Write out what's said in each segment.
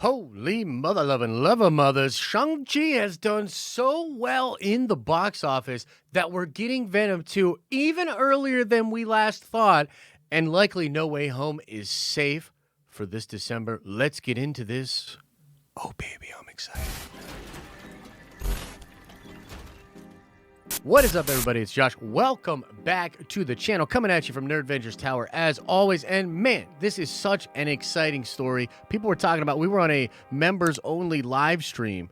Holy mother-loving lover mothers, Shang-Chi has done so well in the box office that we're getting Venom 2 even earlier than we last thought, and likely No Way Home is safe for this December. Let's get into this. Oh, baby, I'm excited. What is up, everybody? It's Josh. Welcome back to the channel, coming at you from Nerdventures Tower as always. And man, this is such an exciting story. People were talking about, we were on a members-only live stream,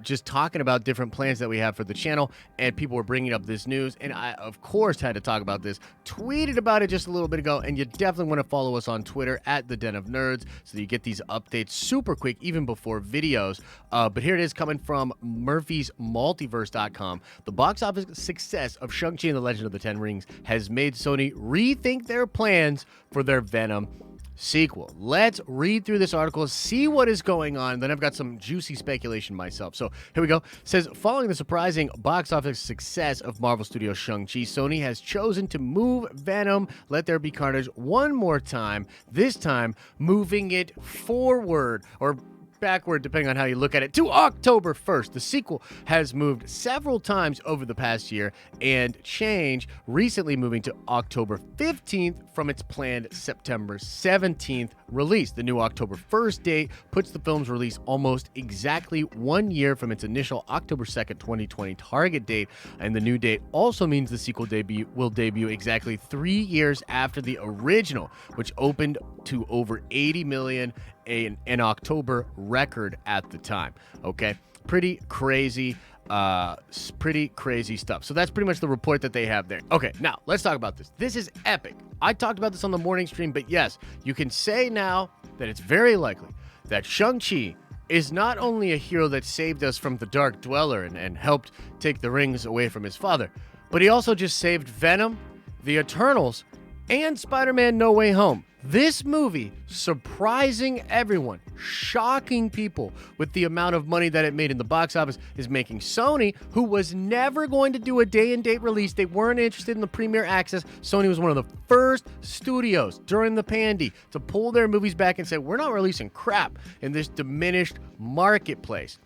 just talking about different plans that we have for the channel, and people were bringing up this news, and I, of course, had to talk about this. Tweeted about it just a little bit ago, and you definitely want to follow us on Twitter at The Den of Nerds so that you get these updates super quick, even before videos. But here it is, coming from Murphy'sMultiverse.com. The box office success of Shang-Chi and the Legend of the Ten Rings has made Sony rethink their plans for their Venom sequel. Let's read through this article, see what is going on. Then I've got some juicy speculation myself. So here we go. It says, following the surprising box office success of Marvel Studios' Shang-Chi, Sony has chosen to move Venom, Let There Be Carnage one more time, this time moving it forward, or backward, depending on how you look at it, to October 1st. The sequel has moved several times over the past year and changed, recently moving to October 15th from its planned September 17th release. The new October 1st date puts the film's release almost exactly 1 year from its initial October 2nd, 2020 target date, and the new date also means the sequel will debut exactly 3 years after the original, which opened to over 80 million, an October record at the time. Okay, pretty crazy stuff. So that's pretty much the report that they have there. Okay, now let's talk about this. This is epic. I talked about this on the morning stream, but yes, you can say now that it's very likely that Shang-Chi is not only a hero that saved us from the Dark Dweller and helped take the rings away from his father, but he also just saved Venom, the Eternals, and Spider-Man No Way Home. This movie, surprising everyone, shocking people with the amount of money that it made in the box office, is making Sony, who was never going to do a day-and-date release, they weren't interested in the premiere access. Sony was one of the first studios during the pandy to pull their movies back and say, we're not releasing crap in this diminished marketplace.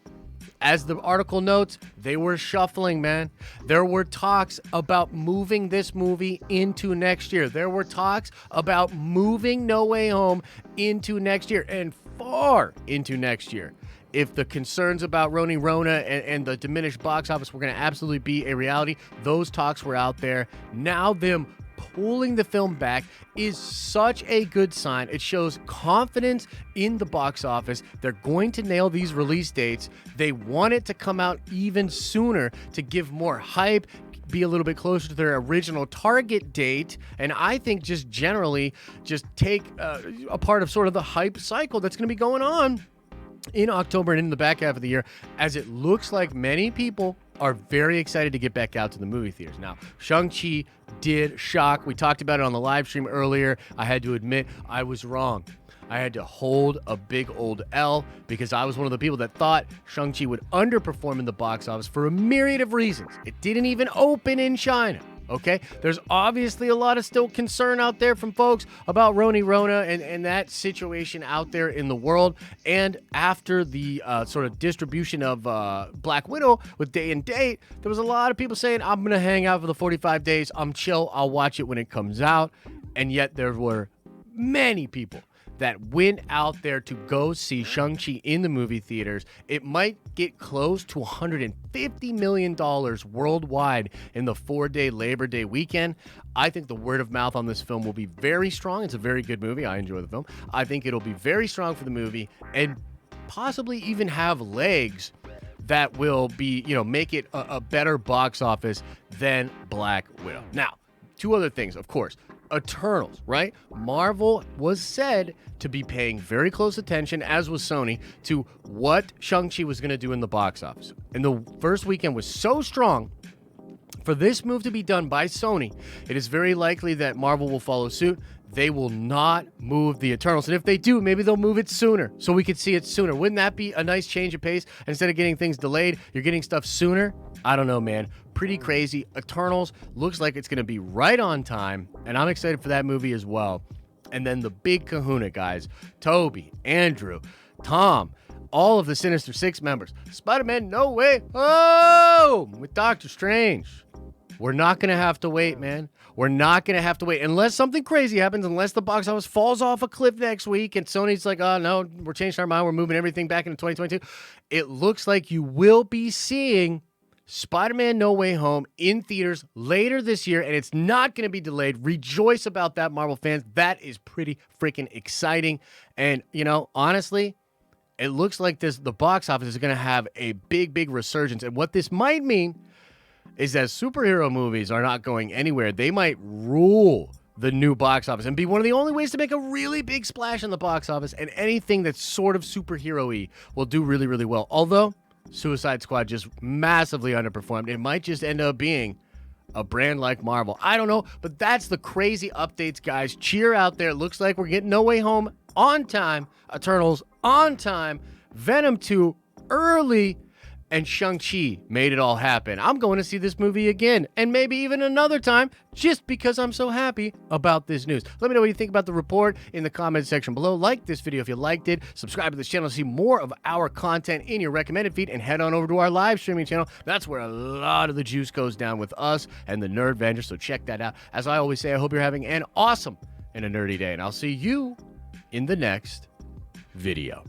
As the article notes, they were shuffling, man. There were talks about moving this movie into next year. There were talks about moving No Way Home into next year and far into next year. If the concerns about Rona and the diminished box office were going to absolutely be a reality, those talks were out there. Now them pulling the film back is such a good sign. It shows confidence in the box office. They're going to nail these release dates. They want it to come out even sooner to give more hype, be a little bit closer to their original target date, and I think just generally just take a part of sort of the hype cycle that's going to be going on in October and in the back half of the year, as it looks like many people are very excited to get back out to the movie theaters. Now, Shang-Chi did shock. We talked about it on the live stream earlier. I had to admit I was wrong. I had to hold a big old L because I was one of the people that thought Shang-Chi would underperform in the box office for a myriad of reasons. It didn't even open in China. Okay, there's obviously a lot of still concern out there from folks about Rona and that situation out there in the world. And after the sort of distribution of Black Widow with day and date, there was a lot of people saying, I'm going to hang out for the 45 days. I'm chill. I'll watch it when it comes out. And yet there were many people that went out there to go see Shang-Chi in the movie theaters. It might get close to $150 million worldwide in the 4-day Labor Day weekend. I think the word of mouth on this film will be very strong. It's a very good movie. I enjoy the film. I think it'll be very strong for the movie and possibly even have legs that will be, make it a better box office than Black Widow. Now, two other things, of course. Eternals, right? Marvel was said to be paying very close attention, as was Sony, to what Shang-Chi was going to do in the box office. And the first weekend was so strong. For this move to be done by Sony, it is very likely that Marvel will follow suit. They will not move the Eternals. And if they do, maybe they'll move it sooner so we could see it sooner. Wouldn't that be a nice change of pace? Instead of getting things delayed, you're getting stuff sooner. I don't know, man. Pretty crazy. Eternals looks like it's going to be right on time, and I'm excited for that movie as well. And then the big kahuna, guys. Toby, Andrew, Tom, all of the Sinister Six members. Spider-Man No Way Home with Doctor Strange. We're not going to have to wait, man. We're not going to have to wait unless something crazy happens, unless the box office falls off a cliff next week and Sony's like, oh, no, we're changing our mind. We're moving everything back into 2022. It looks like you will be seeing Spider-Man No Way Home in theaters later this year, and it's not going to be delayed. Rejoice about that, Marvel fans. That is pretty freaking exciting. And, honestly, it looks like the box office is going to have a big, big resurgence. And what this might mean is that superhero movies are not going anywhere. They might rule the new box office and be one of the only ways to make a really big splash in the box office, and anything that's sort of superhero-y will do really, really well. Although Suicide Squad just massively underperformed, it might just end up being a brand like Marvel. I don't know, but that's the crazy updates, guys. Cheer out there. It looks like we're getting No Way Home on time, Eternals on time, Venom 2 early, and Shang Chi made it all happen. I'm going to see this movie again, and maybe even another time, just because I'm so happy about this news. Let me know what you think about the report in the comment section below. Like this video if you liked it. Subscribe to this channel to see more of our content in your recommended feed, and head on over to our live streaming channel. That's where a lot of the juice goes down with us and the Nerd Vendor, so check that out. As I always say, I hope you're having an awesome and a nerdy day, and I'll see you in the next video.